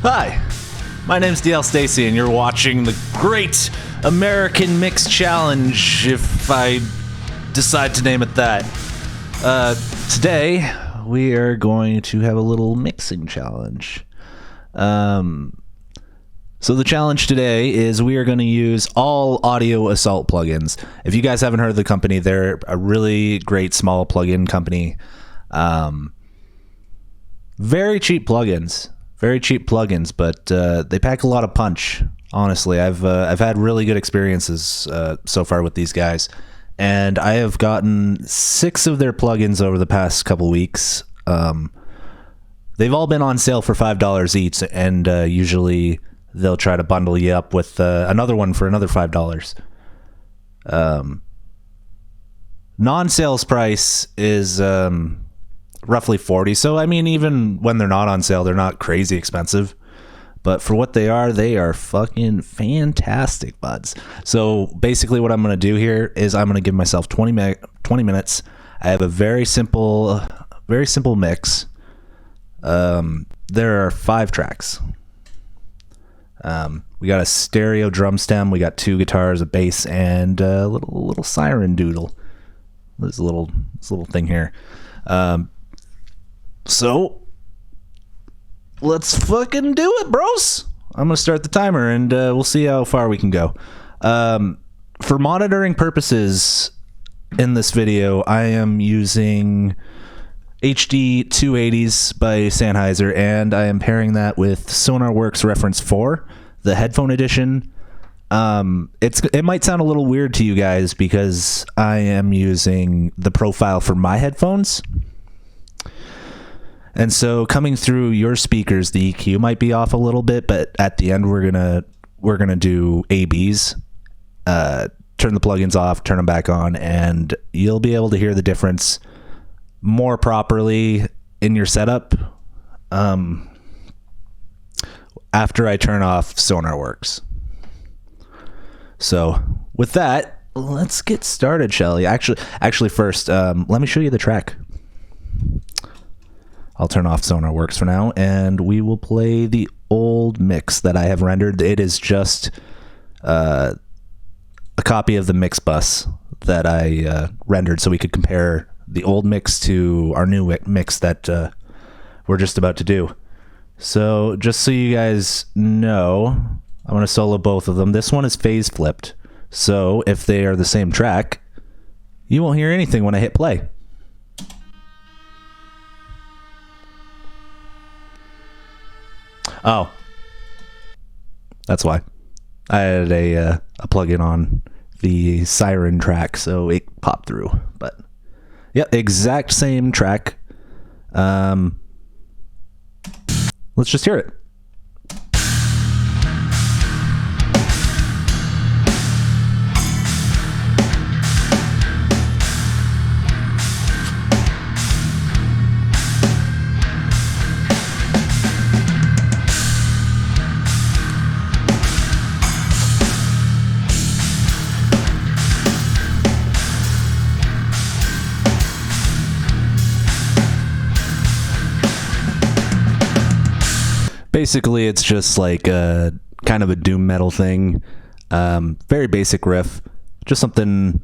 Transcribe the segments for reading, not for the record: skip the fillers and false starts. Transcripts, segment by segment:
Hi, my name's DL Stacy, and you're watching the Great American Mix Challenge, if I decide to name it that. Today, we are going to have a little mixing challenge. So the challenge today is we are going to use all Audio Assault plugins. If you guys haven't heard of the company, they're a really great small plugin company. Very cheap plugins. But they pack a lot of punch. Honestly, I've had really good experiences so far with these guys, and I have gotten 6 of their plugins over the past couple weeks. They've all been on sale for $5 each, and usually they'll try to bundle you up with another one for another $5. Non-sales price is roughly $40. So I mean, even when they're not on sale, they're not crazy expensive. But for what they are fucking fantastic, buds. So basically what I'm going to do here is I'm going to give myself 20 minutes. I have a very simple mix. There are 5 tracks. We got a stereo drum stem, we got 2 guitars, a bass, and a little siren doodle. This little thing here. So let's fucking do it, bros. I'm gonna start the timer, and we'll see how far we can go. For monitoring purposes in this video, I am using HD 280s by Sennheiser, and I am pairing that with SonarWorks Reference 4, the headphone edition. It might sound a little weird to you guys because I am using the profile for my headphones. And so coming through your speakers, the EQ might be off a little bit, but at the end we're gonna do ABs, turn the plugins off, turn them back on, and you'll be able to hear the difference more properly in your setup after I turn off SonarWorks. So with that, let's get started, shall we? Actually first, let me show you the track. I'll turn off SonarWorks for now, and we will play the old mix that I have rendered. It is just a copy of the mix bus that I rendered so we could compare the old mix to our new mix that we're just about to do. So just so you guys know, I'm going to solo both of them. This one is phase flipped, so if they are the same track, you won't hear anything when I hit play. Oh, that's why. I had a plugin on the siren track, so it popped through. But yeah, exact same track. Let's just hear it. Basically, it's just like a kind of a doom metal thing. Very basic riff, just something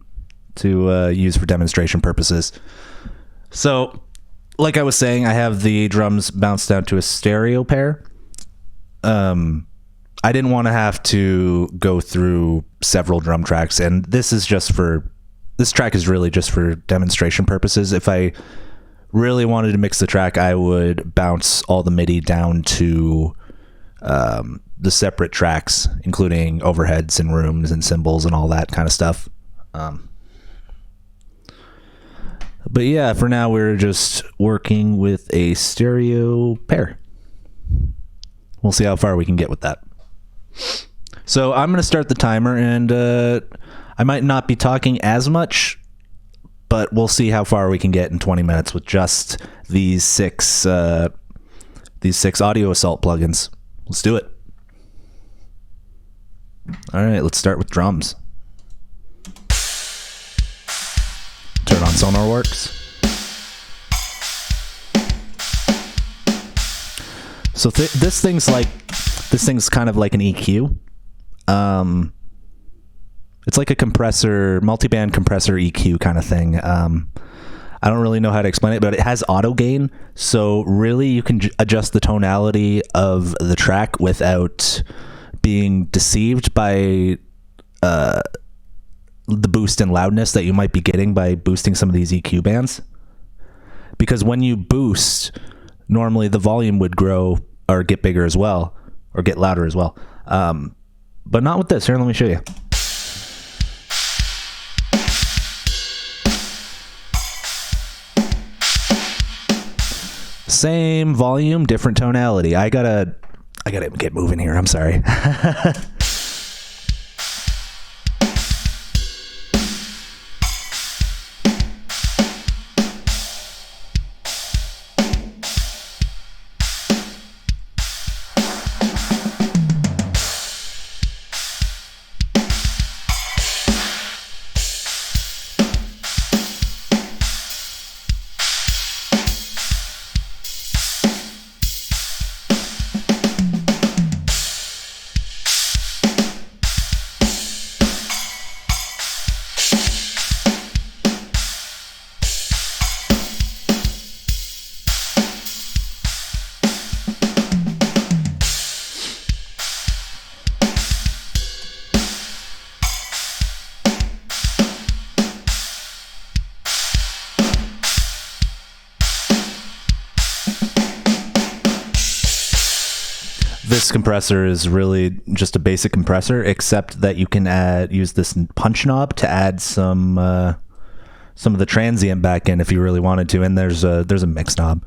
to use for demonstration purposes. So, like I was saying, I have the drums bounced down to a stereo pair. I didn't want to have to go through several drum tracks, and this track is really just for demonstration purposes. If I really wanted to mix the track, I would bounce all the MIDI down to the separate tracks, including overheads and rooms and cymbals and all that kind of stuff. But yeah, for now we're just working with a stereo pair. We'll see how far we can get with that. So I'm going to start the timer, and I might not be talking as much, but we'll see how far we can get in 20 minutes with just these 6 Audio Assault plugins. Let's do it. All right, let's start with drums. Turn on SonarWorks. So this thing's like This thing's kind of like an EQ. It's like a compressor, multiband compressor EQ kind of thing. I don't really know how to explain it, but it has auto gain. So really you can adjust the tonality of the track without being deceived by the boost and loudness that you might be getting by boosting some of these EQ bands. Because when you boost, normally the volume would grow or get bigger as well, or get louder as well. But not with this. Here, let me show you. Same volume, different tonality. I gotta get moving here. I'm sorry. This compressor is really just a basic compressor, except that you can use this punch knob to add some of the transient back in if you really wanted to. And there's a mix knob.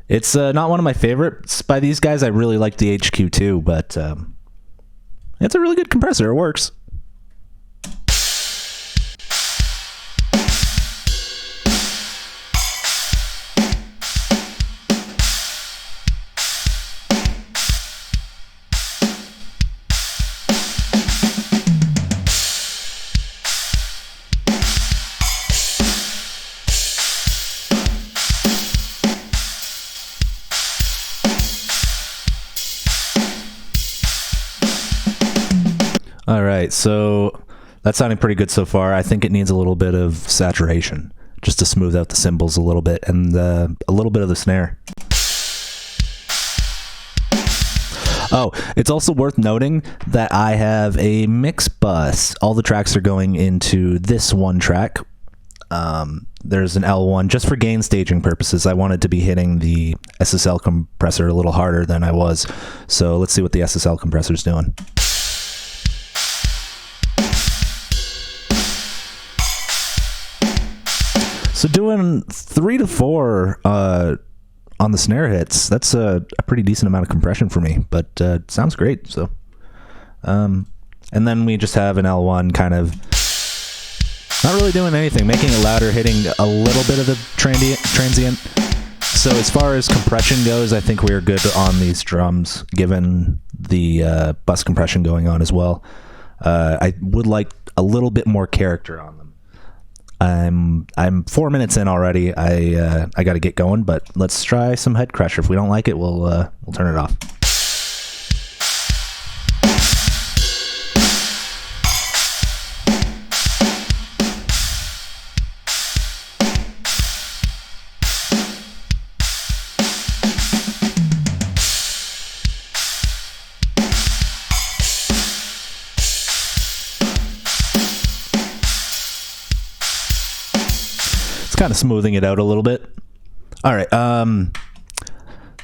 It's not one of my favorites by these guys. I really like the HQ2, but it's a really good compressor. It works. All right, so that's sounding pretty good so far. I think it needs a little bit of saturation just to smooth out the cymbals a little bit, and a little bit of the snare. Oh, it's also worth noting that I have a mix bus. All the tracks are going into this one track. There's an L1 just for gain staging purposes. I wanted to be hitting the SSL compressor a little harder than I was. So let's see what the SSL compressor is doing. So doing 3 to 4 on the snare hits, that's a pretty decent amount of compression for me, but sounds great. So, and then we just have an L1 kind of not really doing anything, making it louder, hitting a little bit of the transient. So as far as compression goes, I think we're good on these drums, given the bus compression going on as well. I would like a little bit more character on them. I'm 4 minutes in already. I got to get going, but let's try some Head Crusher. If we don't like it, we'll turn it off. Kind of smoothing it out a little bit. All right,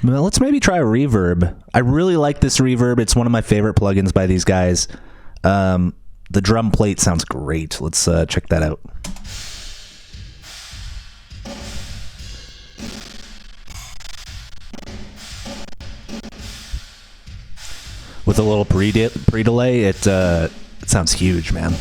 let's maybe try a reverb. I really like this reverb. It's one of my favorite plugins by these guys. The drum plate sounds great. Let's check that out. With a little pre-delay, it sounds huge, man.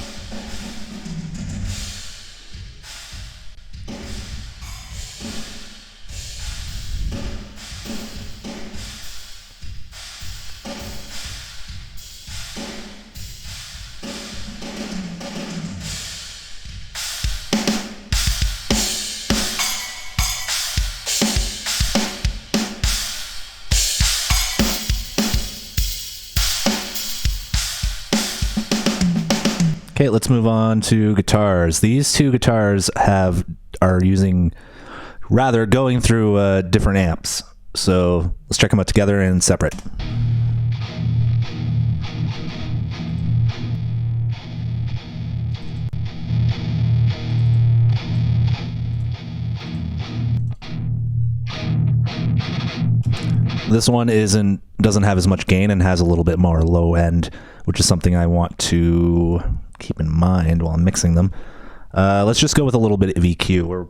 Okay, let's move on to guitars. These two guitars are going through different amps. So let's check them out together and separate. This one doesn't have as much gain and has a little bit more low end, which is something I want to keep in mind while I'm mixing them. Let's just go with a little bit of EQ.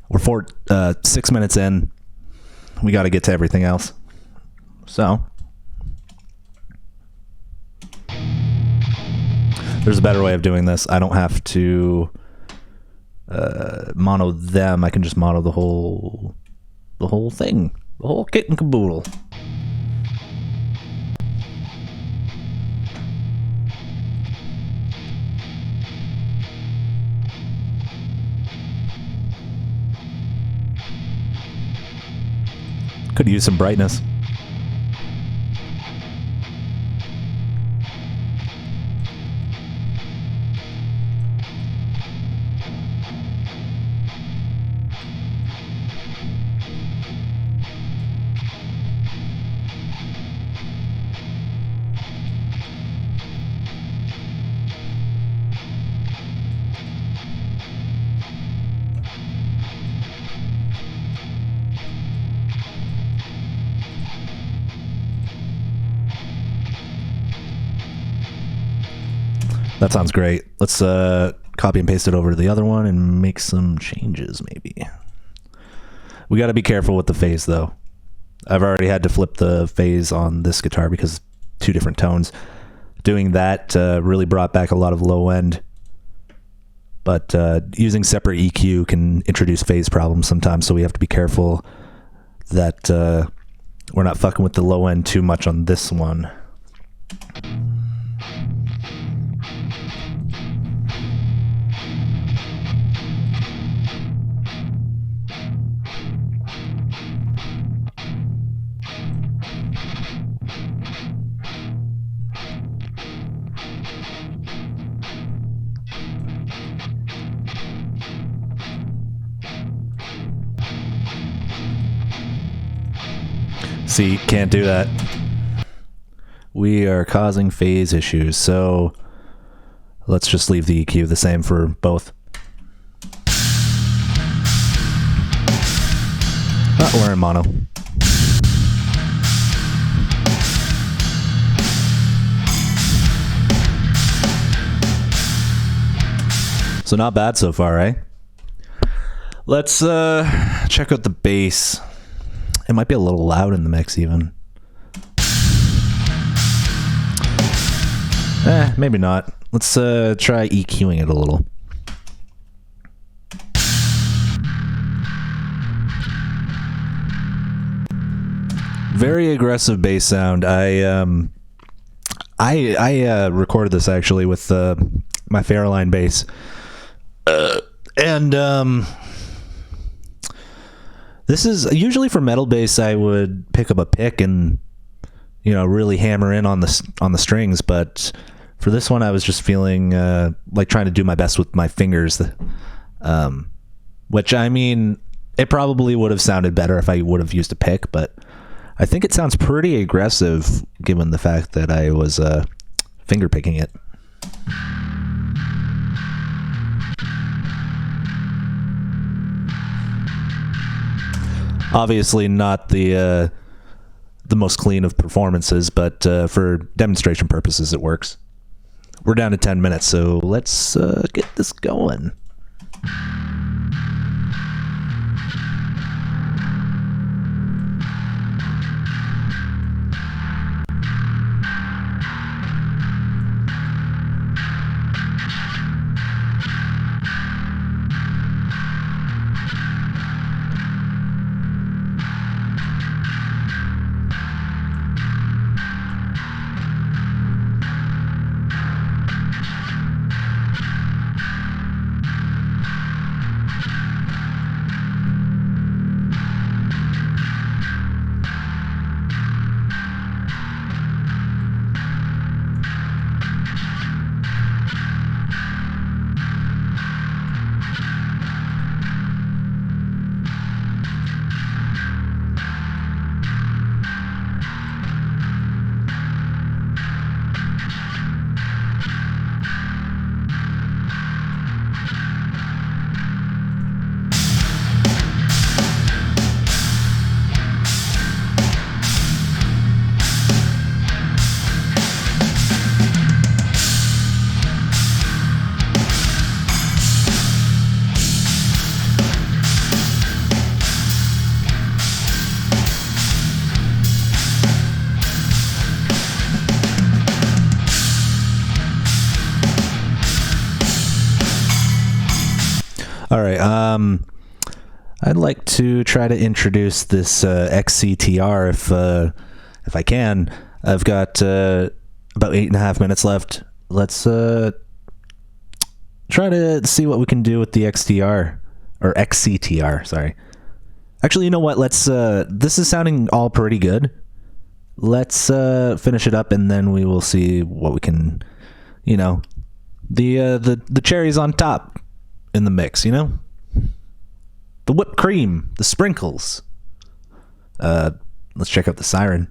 We're 6 minutes in. We got to get to everything else. So there's a better way of doing this. I don't have to mono them. I can just mono the whole thing. The whole kit and caboodle. Could use some brightness. That sounds great. Let's copy and paste it over to the other one and make some changes, maybe. We got to be careful with the phase, though. I've already had to flip the phase on this guitar because 2 different tones. Doing that really brought back a lot of low end. But using separate EQ can introduce phase problems sometimes, so we have to be careful that we're not fucking with the low end too much on this one. See, can't do that. We are causing phase issues, so let's just leave the EQ the same for both. We're in mono. So not bad so far, eh? Let's check out the bass. It might be a little loud in the mix, even. Maybe not. Let's try EQing it a little. Very aggressive bass sound. I recorded this actually with my Fairline bass, and this is usually for metal bass. I would pick up a pick and really hammer in on the strings, but for this one I was just feeling like trying to do my best with my fingers, which I mean it probably would have sounded better if I would have used a pick, but I think it sounds pretty aggressive given the fact that I was finger picking it. Obviously not the most clean of performances, but for demonstration purposes it works. We're down to 10 minutes, so let's get this going. All right. I'd like to try to introduce this XCTR if I can. I've got about 8.5 minutes left. Let's try to see what we can do with the XTR or XCTR. Sorry. Actually, you know what? Let's. This is sounding all pretty good. Let's finish it up, and then we will see what we can. You know, the cherries on top in the mix. You know, the whipped cream, the sprinkles. Let's check out the siren.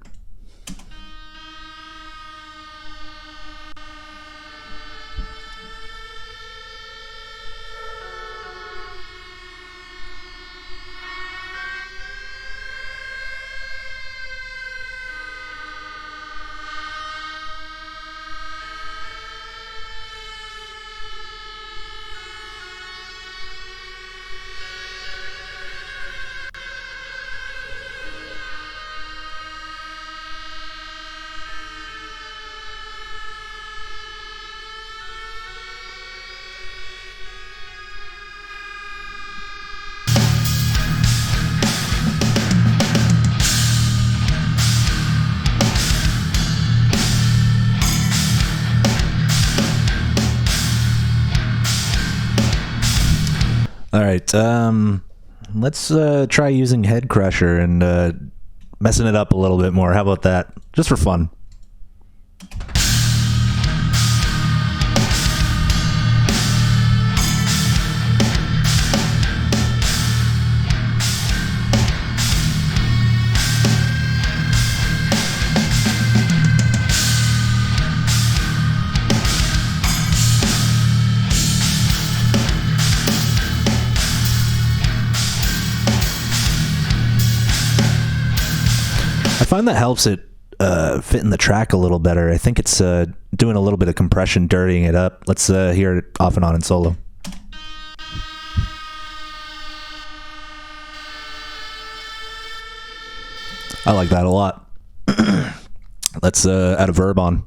All right, let's try using Head Crusher and messing it up a little bit more. How about that? Just for fun. I find that helps it fit in the track a little better. I think it's doing a little bit of compression, dirtying it up. Let's hear it off and on in solo. I like that a lot. Let's add a verb on.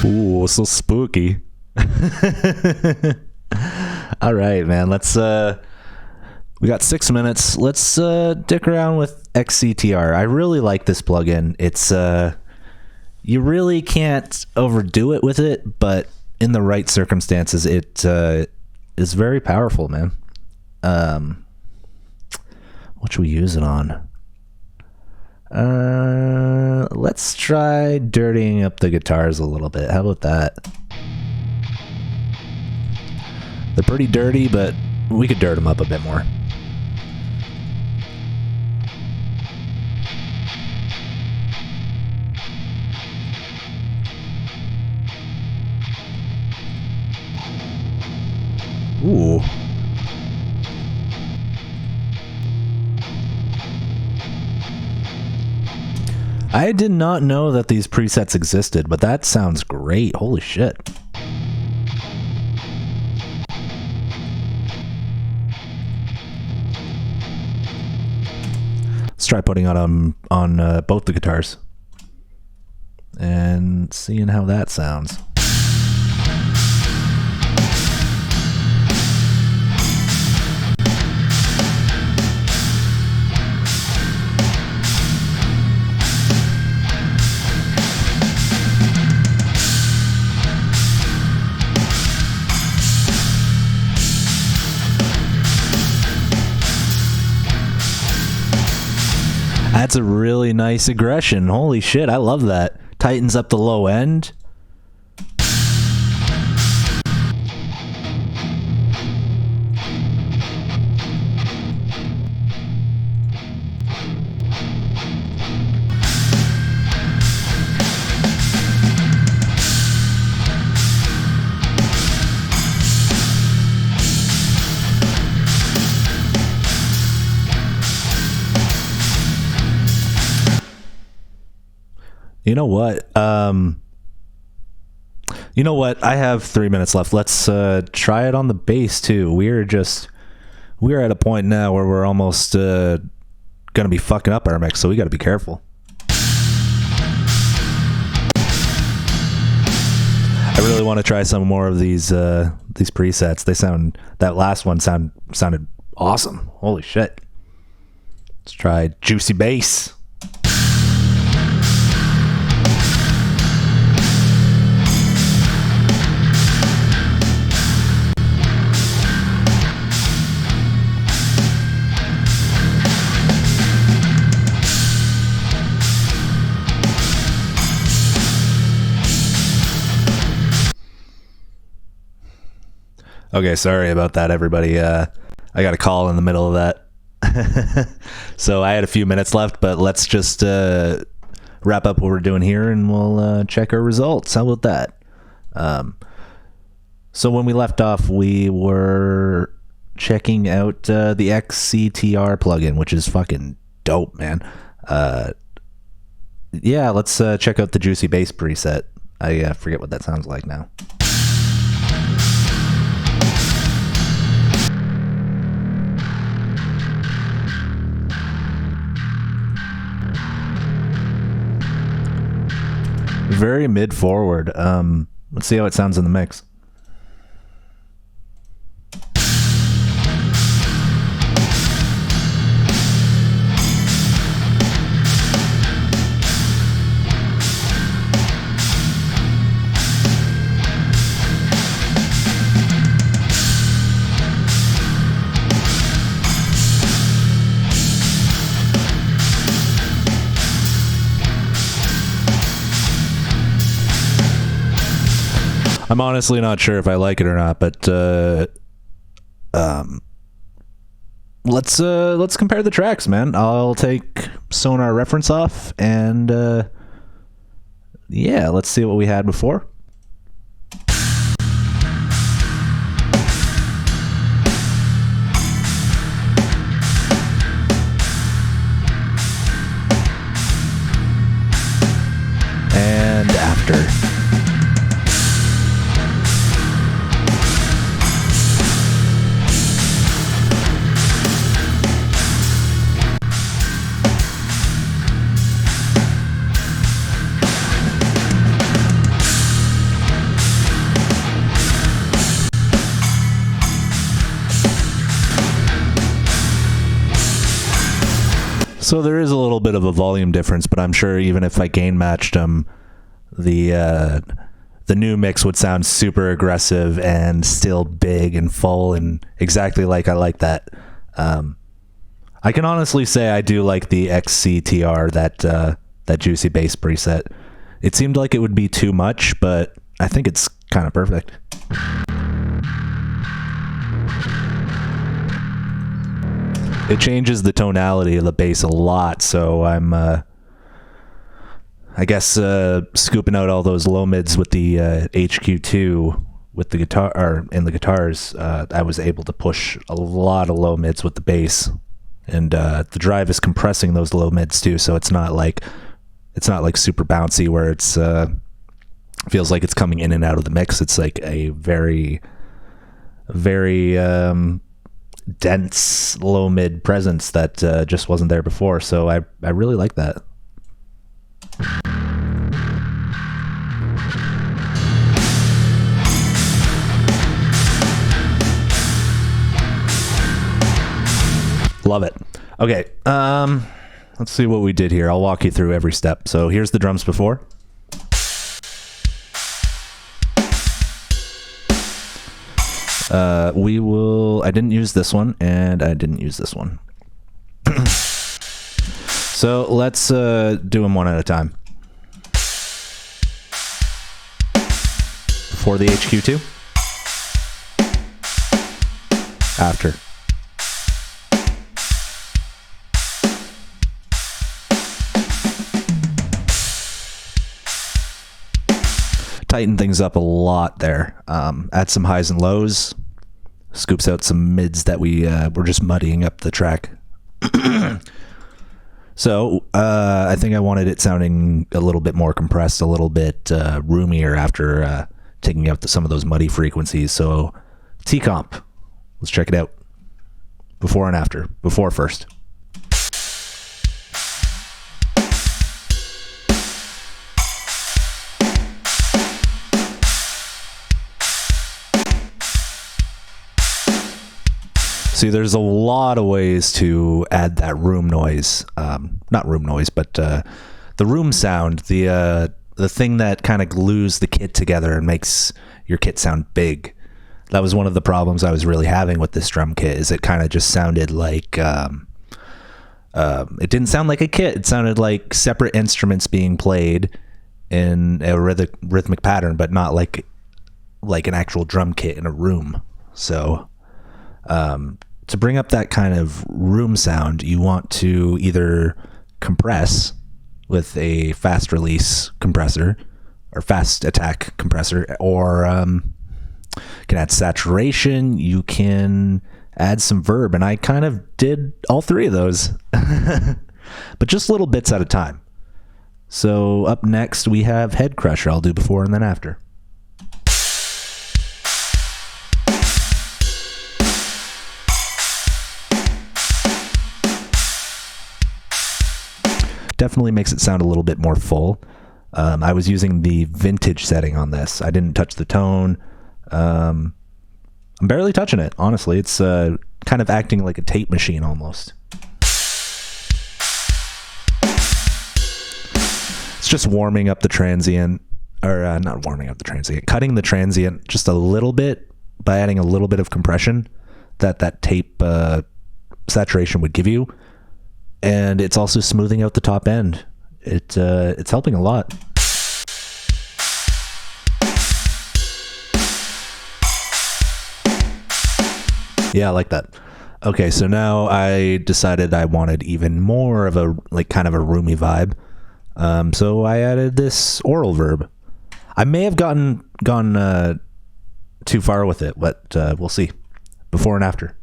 Ooh, so spooky. All right, man. Let's we got 6 minutes. Let's dick around with XCTR. I really like this plugin. It's you really can't overdo it with it, but in the right circumstances it is very powerful, man. What should we use it on? Let's try dirtying up the guitars a little bit. How about that? They're pretty dirty, but we could dirt them up a bit more. Ooh. I did not know that these presets existed, but that sounds great. Holy shit. Let's try putting it on both the guitars and seeing how that sounds. That's a really nice aggression. Holy shit, I love that. Tightens up the low end. You know what? You know what? I have 3 minutes left. Let's try it on the bass too. We're at a point now where we're almost gonna be fucking up our mix, so we got to be careful. I really want to try some more of these presets. That last one sounded awesome. Holy shit. Let's try Juicy Bass. Okay, sorry about that, everybody. I got a call in the middle of that. So I had a few minutes left, but let's just wrap up what we're doing here and we'll check our results. How about that? So when we left off, we were checking out the XCTR plugin, which is fucking dope, man. Yeah, let's check out the Juicy Bass preset. I forget what that sounds like now. Very mid forward. Let's see how it sounds in the mix. I'm honestly not sure if I like it or not, but let's compare the tracks, man. I'll take Sonar Reference off, and yeah, let's see what we had before. And after. So there is a little bit of a volume difference, but I'm sure even if I gain matched them, the new mix would sound super aggressive and still big and full and exactly like I like that. I can honestly say I do like the XCTR, that Juicy Bass preset. It seemed like it would be too much, but I think it's kind of perfect. It changes the tonality of the bass a lot, so I'm, I guess, scooping out all those low mids with the HQ2 with the guitar, or in the guitars. I was able to push a lot of low mids with the bass, and the drive is compressing those low mids too, so it's not like super bouncy where it's feels like it's coming in and out of the mix. It's like a very, very dense low mid presence that just wasn't there before, so I really like that. Love it. Okay, let's see what we did here. I'll walk you through every step. So here's the drums before. I didn't use this one, and I didn't use this one. So let's do them one at a time. Before the HQ2. After. Tighten things up a lot there. Add some highs and lows. Scoops out some mids that we were just muddying up the track. So I think I wanted it sounding a little bit more compressed, a little bit roomier after taking out some of those muddy frequencies. So T-Comp, let's check it out. Before and after. Before first. See, there's a lot of ways to add that room noise. Not room noise, but the room sound, the thing that kind of glues the kit together and makes your kit sound big. That was one of the problems I was really having with this drum kit, is it kind of just sounded like, it didn't sound like a kit. It sounded like separate instruments being played in a rhythmic pattern, but not like an actual drum kit in a room. So, to bring up that kind of room sound, you want to either compress with a fast release compressor or fast attack compressor, or can add saturation. You can add some verb, and I kind of did all three of those, but just little bits at a time. So up next we have Head Crusher. I'll do before and then after. Definitely makes it sound a little bit more full. I was using the vintage setting on this. I didn't touch the tone. I'm barely touching it, honestly. It's kind of acting like a tape machine almost. It's just warming up the transient, or not warming up the transient, cutting the transient just a little bit by adding a little bit of compression that tape saturation would give you. And it's also smoothing out the top end. It's helping a lot. Yeah, I like that. Okay, so now I decided I wanted even more of a kind of a roomy vibe. So I added this oral verb. I may have gone too far with it, but we'll see. Before and after.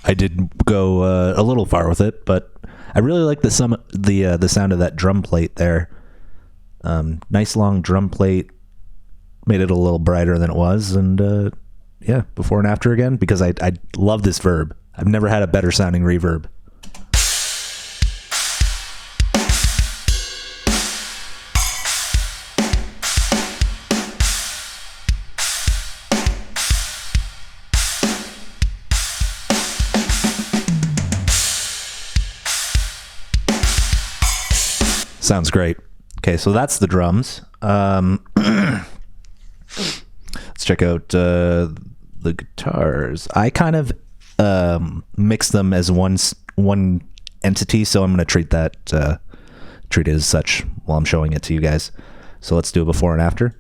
I did go a little far with it, but I really like the sound of that drum plate there. Nice long drum plate, made it a little brighter than it was, and yeah, before and after again, because I love this verb. I've never had a better sounding reverb. Sounds great. Okay, so that's the drums. Let's check out the guitars. I kind of mix them as one entity, so I'm going to treat it as such while I'm showing it to you guys. So let's do a before and after.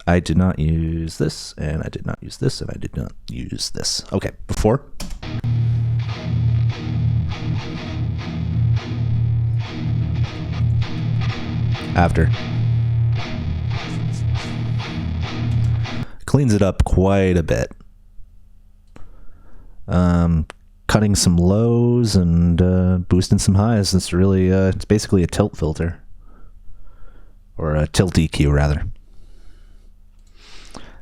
I did not use this, and I did not use this, and I did not use this. Okay, before. After. Cleans it up quite a bit. Cutting some lows and boosting some highs. It's really, it's basically a tilt filter. Or a tilt EQ, rather.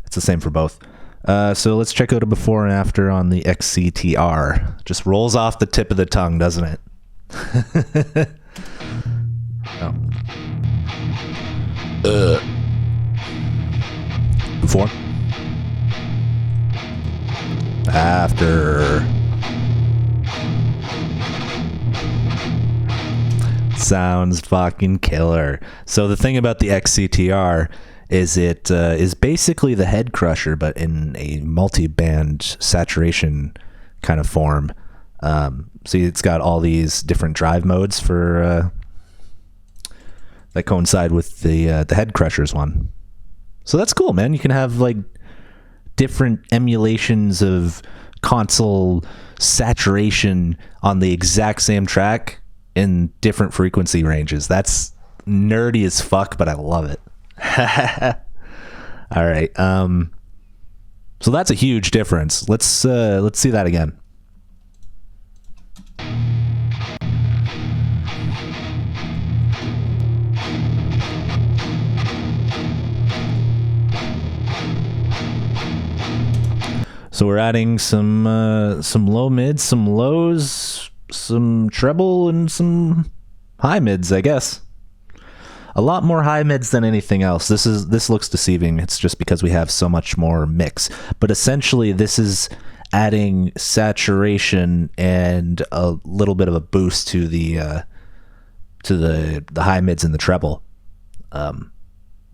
It's the same for both. So let's check out a before and after on the XCTR. Just rolls off the tip of the tongue, doesn't it? Oh. Before. After. Sounds fucking killer. So the thing about the XCTR is it is basically the Head Crusher, but in a multi-band saturation kind of form. See, it's got all these different drive modes for that coincide with the Head Crushers one. So that's cool, man. You can have like different emulations of console saturation on the exact same track in different frequency ranges. That's nerdy as fuck, but I love it. All right. So that's a huge difference. Let's see that again. So we're adding some low mids, some lows, some treble, and some high mids, I guess. A lot more high mids than anything else. This looks deceiving. It's just because we have so much more mix. But essentially, this is adding saturation and a little bit of a boost to the high mids and the treble.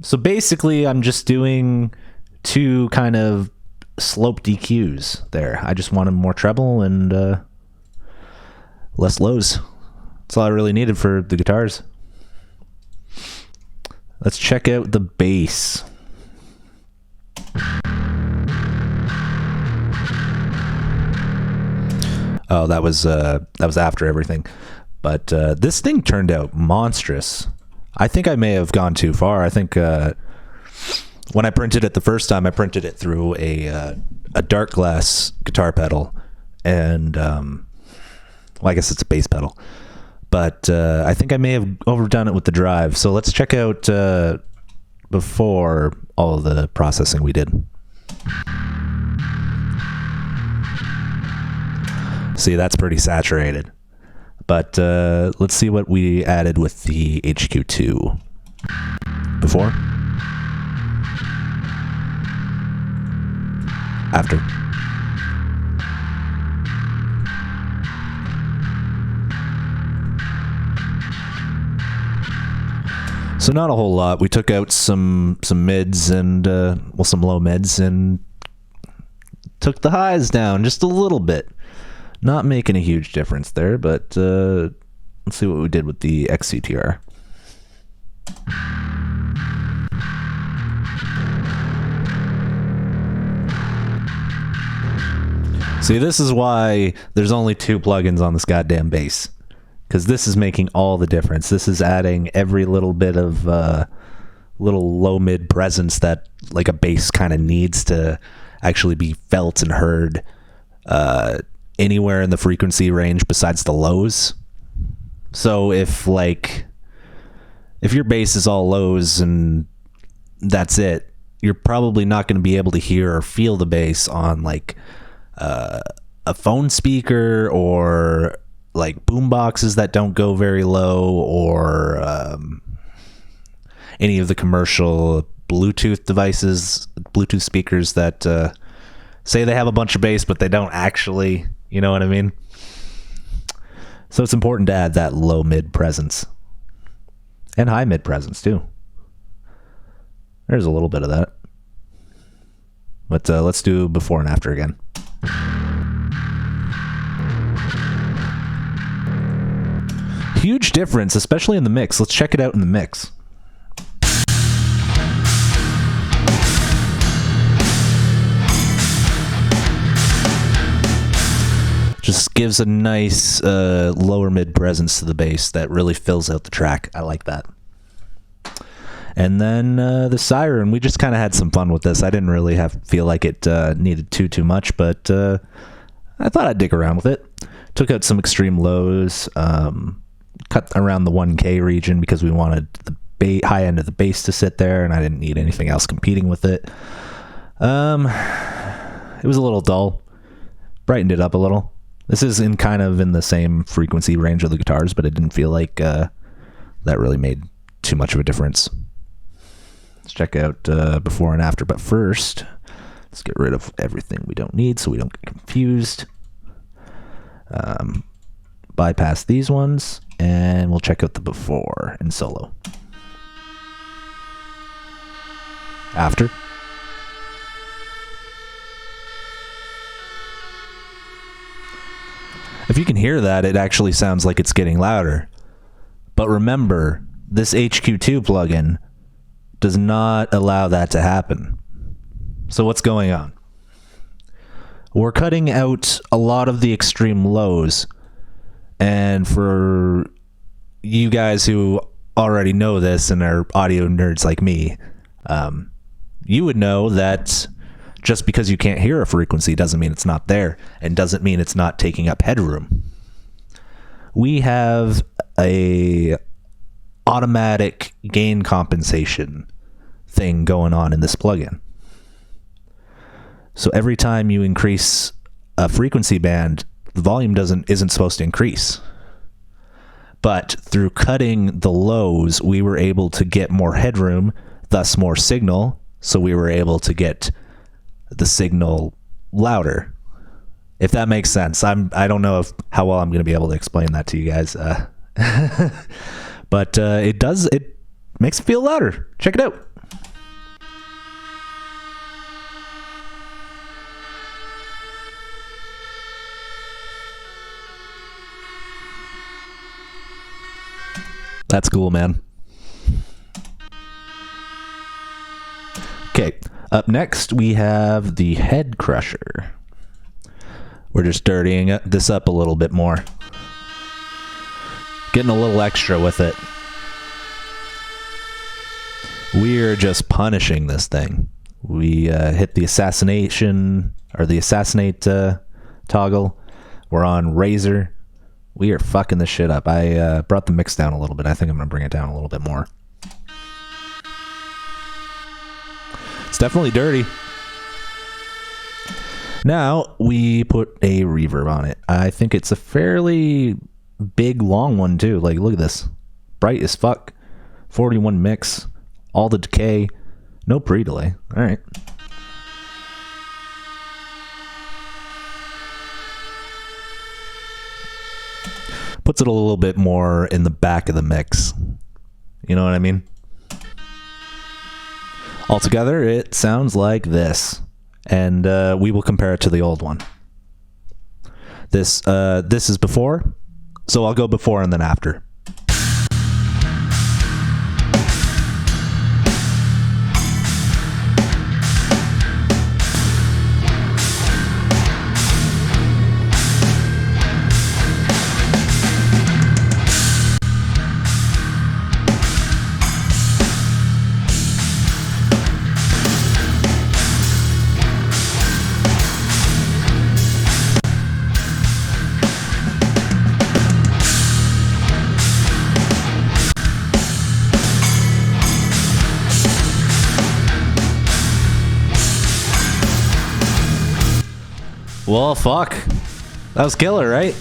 So basically, I'm just doing two kind of slope DQs there. I just wanted more treble and less lows. That's all I really needed for the guitars. Let's check out the bass. Oh, that was after everything. But this thing turned out monstrous. I think I may have gone too far. I think when I printed it the first time, I printed it through a dark glass guitar pedal, and well, I guess it's a bass pedal. But I think I may have overdone it with the drive. So let's check out before all of the processing we did. See, that's pretty saturated. But let's see what we added with the HQ2. Before. After. So not a whole lot. We took out some mids and some low mids and took the highs down just a little bit. Not making a huge difference there, but let's see what we did with the XCTR. See, this is why there's only 2 plugins on this goddamn bass. Because this is making all the difference. This is adding every little bit of little low-mid presence that like a bass kind of needs to actually be felt and heard anywhere in the frequency range besides the lows. So if your bass is all lows and that's it, you're probably not going to be able to hear or feel the bass on like a phone speaker or like boom boxes that don't go very low, or any of the commercial Bluetooth devices, Bluetooth speakers that say they have a bunch of bass but they don't actually, you know what I mean? So it's important to add that low mid presence and high mid presence too. There's a little bit of that, but let's do before and after again. Huge difference, especially in the mix. Let's check it out in the mix. Just gives a nice lower mid presence to the bass that really fills out the track. I like that. And then the Siren, we just kind of had some fun with this. I didn't really feel like it needed too much, but I thought I'd dig around with it. Took out some extreme lows, cut around the 1K region because we wanted the high end of the bass to sit there, and I didn't need anything else competing with it. It was a little dull. Brightened it up a little. This is in the same frequency range of the guitars, but it didn't feel like that really made too much of a difference. Let's check out before and after, but first, let's get rid of everything we don't need so we don't get confused. Bypass these ones, and we'll check out the before in solo. After. If you can hear that, it actually sounds like it's getting louder. But remember, this HQ2 plugin does not allow that to happen. So what's going on? we're cutting out a lot of the extreme lows. And for you guys who already know this and are audio nerds like me, you would know that just because you can't hear a frequency doesn't mean it's not there, and doesn't mean it's not taking up headroom. We have a automatic gain compensation thing going on in this plugin. So every time you increase a frequency band, the volume isn't supposed to increase. But through cutting the lows, we were able to get more headroom, thus more signal. So we were able to get the signal louder. If that makes sense. I don't know how well I'm going to be able to explain that to you guys. But it makes it feel louder. Check it out. That's cool, man. Okay, up next we have the Head Crusher. We're just dirtying this up a little bit more. Getting a little extra with it. We're just punishing this thing. We hit the assassination, or the assassinate toggle. We're on Razor. We are fucking this shit up. I brought the mix down a little bit. I think I'm going to bring it down a little bit more. It's definitely dirty. Now, we put a reverb on it. I think it's a fairly big, long one, too. Like, look at this. Bright as fuck. 41 mix. All the decay. No pre-delay. All right. Puts it a little bit more in the back of the mix. You know what I mean? Altogether, it sounds like this. And we will compare it to the old one. This is before, so I'll go before and then after. Well, fuck. That was killer, right?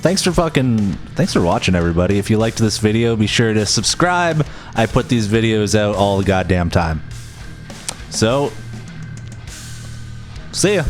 Thanks for watching, everybody. If you liked this video, be sure to subscribe. I put these videos out all the goddamn time. So, see ya.